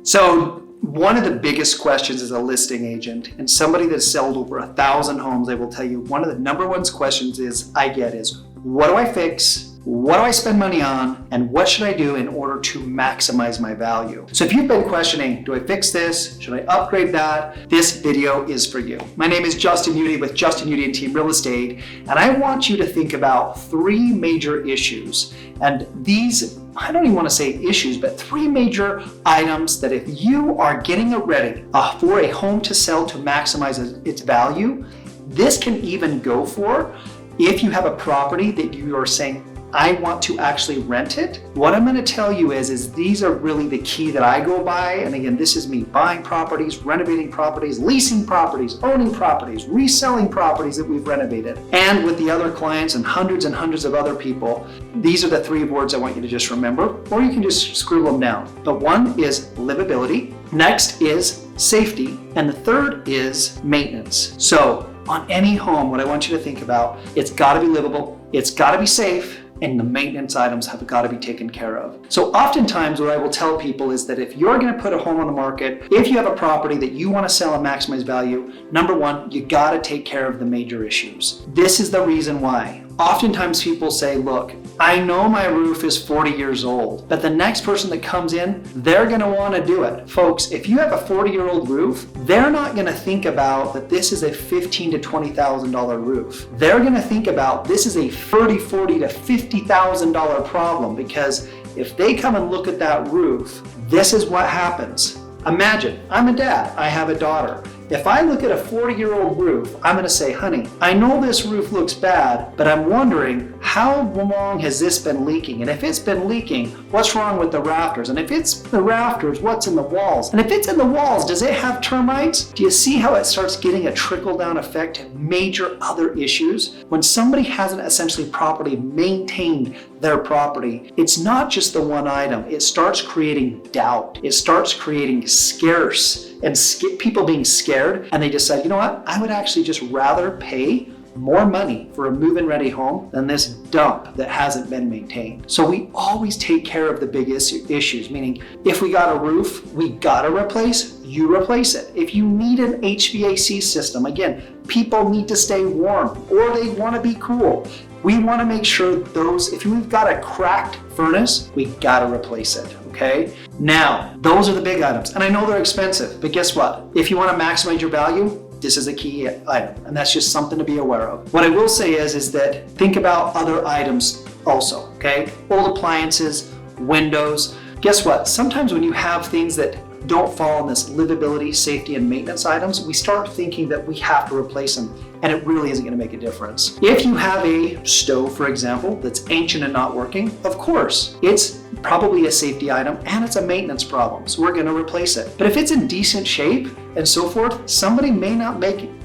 So one of the biggest questions as a listing agent and somebody that's sold over 1,000 homes, I will tell you, one of the number one questions I get is, what do I fix? What do I spend money on? And what should I do in order to maximize my value? So if you've been questioning, do I fix this? Should I upgrade that? This video is for you. My name is Justin Udy with Justin Udy and Team Real Estate, and I want you to think about three major issues. And these, I don't even want to say issues, but three major items that if you are getting it ready for a home to sell to maximize its value, this can even go for if you have a property that you are saying, I want to actually rent it. What I'm going to tell you is these are really the key that I go by. And again, this is me buying properties, renovating properties, leasing properties, owning properties, reselling properties that we've renovated. And with the other clients and hundreds of other people, these are the three words I want you to just remember, or you can just scribble them down. But one is livability, next is safety, and the third is maintenance. So on any home, what I want you to think about, it's got to be livable, it's got to be safe, and the maintenance items have got to be taken care of. So oftentimes what I will tell people is that if you're going to put a home on the market, if you have a property that you want to sell and maximize value, number one, you got to take care of the major issues. This is the reason why. Oftentimes people say, look, I know my roof is 40 years old, but the next person that comes in, they're going to want to do it. Folks, if you have a 40-year-old roof, they're not going to think about that this is a $15,000 to $20,000 roof. They're going to think about this is a $30,000, $40,000 to $50,000 problem, because if they come and look at that roof, this is what happens. Imagine, I'm a dad, I have a daughter. If I look at a 40-year-old roof, I'm going to say, honey, I know this roof looks bad, but I'm wondering how long has this been leaking? And if it's been leaking, what's wrong with the rafters? And if it's the rafters, what's in the walls? And if it's in the walls, does it have termites? Do you see how it starts getting a trickle-down effect to major other issues? When somebody hasn't essentially properly maintained their property, it's not just the one item. It starts creating doubt. It starts creating scarce and people being scared, and they decide, you know what, I would actually just rather pay more money for a move-in ready home than this dump that hasn't been maintained. So we always take care of the big issues, meaning if we got a roof, we gotta replace, you replace it. If you need an HVAC system, again, people need to stay warm or they wanna be cool. We wanna make sure if we've got a cracked furnace, we gotta replace it, okay? Now, those are the big items, and I know they're expensive, but guess what? If you wanna maximize your value, this is a key item, and that's just something to be aware of. What I will say is that think about other items also, okay? Old appliances, windows. Guess what? Sometimes when you have things that don't fall in this livability, safety, and maintenance items, we start thinking that we have to replace them, and it really isn't going to make a difference. If you have a stove, for example, that's ancient and not working, of course, it's probably a safety item and it's a maintenance problem, so we're going to replace it. But if it's in decent shape and so forth, somebody may not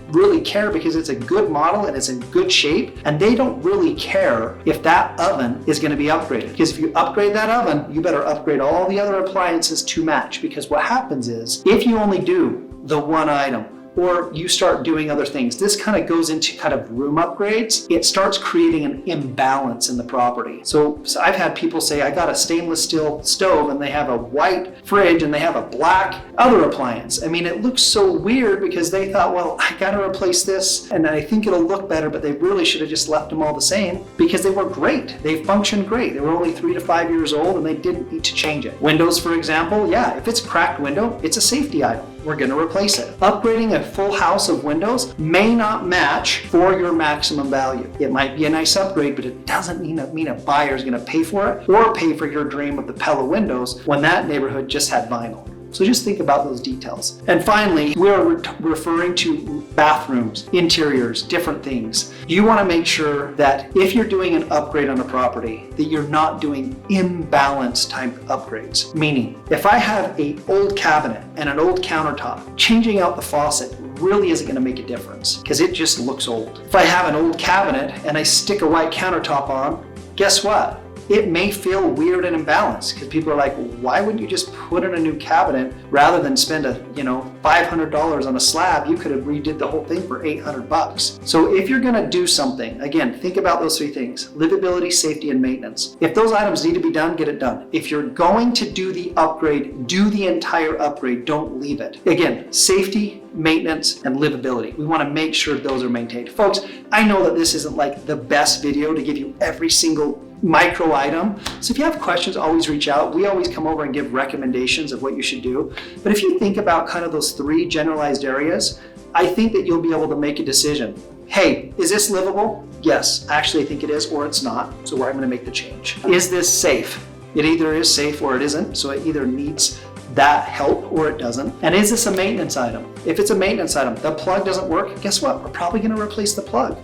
really care because it's a good model and it's in good shape, and they don't really care if that oven is going to be upgraded. Because if you upgrade that oven, you better upgrade all the other appliances to match, because what happens is if you only do the one item, or you start doing other things, this kind of goes into kind of room upgrades. It starts creating an imbalance in the property. So I've had people say, I got a stainless steel stove and they have a white fridge and they have a black other appliance. I mean, it looks so weird because they thought, well, I gotta replace this and I think it'll look better, but they really should have just left them all the same because they were great. They functioned great. They were only 3 to 5 years old and they didn't need to change it. Windows, for example, yeah, if it's a cracked window, it's a safety item. We're gonna replace it. Upgrading a full house of windows may not match for your maximum value. It might be a nice upgrade, but it doesn't mean a buyer is gonna pay for it or pay for your dream of the Pella windows when that neighborhood just had vinyl. So just think about those details. And finally, we are referring to bathrooms, interiors, different things. You want to make sure that if you're doing an upgrade on a property, that you're not doing imbalanced type upgrades. Meaning, if I have an old cabinet and an old countertop, changing out the faucet really isn't going to make a difference because it just looks old. If I have an old cabinet and I stick a white countertop on, guess what? it may feel weird and imbalanced because people are like, why wouldn't you just put in a new cabinet rather than spend $500 on a slab? You could have redid the whole thing for $800. So if you're gonna do something, again, think about those three things: livability, safety, and maintenance. If those items need to be done, get it done. If you're going to do the upgrade, do the entire upgrade, don't leave it. Again, safety, maintenance, and livability. We want to make sure those are maintained. Folks, I know that this isn't like the best video to give you every single micro item. So if you have questions, always reach out. We always come over and give recommendations of what you should do. But if you think about kind of those three generalized areas, I think that you'll be able to make a decision. Hey, is this livable? Yes, actually I think it is, or it's not. So I'm going to make the change. Is this safe? It either is safe or it isn't. So it either needs that help or it doesn't. And is this a maintenance item? If it's a maintenance item, the plug doesn't work, guess what? We're probably going to replace the plug.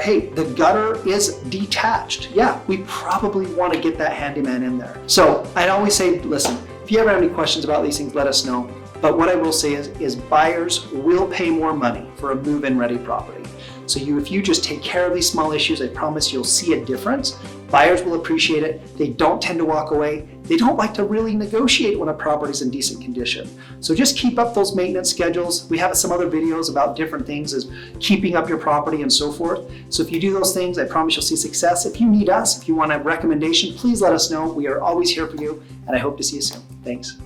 Hey, the gutter is detached. Yeah, we probably want to get that handyman in there. So I'd always say, listen, if you ever have any questions about these things, let us know. But what I will say is buyers will pay more money for a move-in ready property. So if you just take care of these small issues, I promise you'll see a difference. Buyers will appreciate it. They don't tend to walk away. They don't like to really negotiate when a property's in decent condition. So just keep up those maintenance schedules. We have some other videos about different things as keeping up your property and so forth. So if you do those things, I promise you'll see success. If you need us, if you want a recommendation, please let us know. We are always here for you, and I hope to see you soon. Thanks.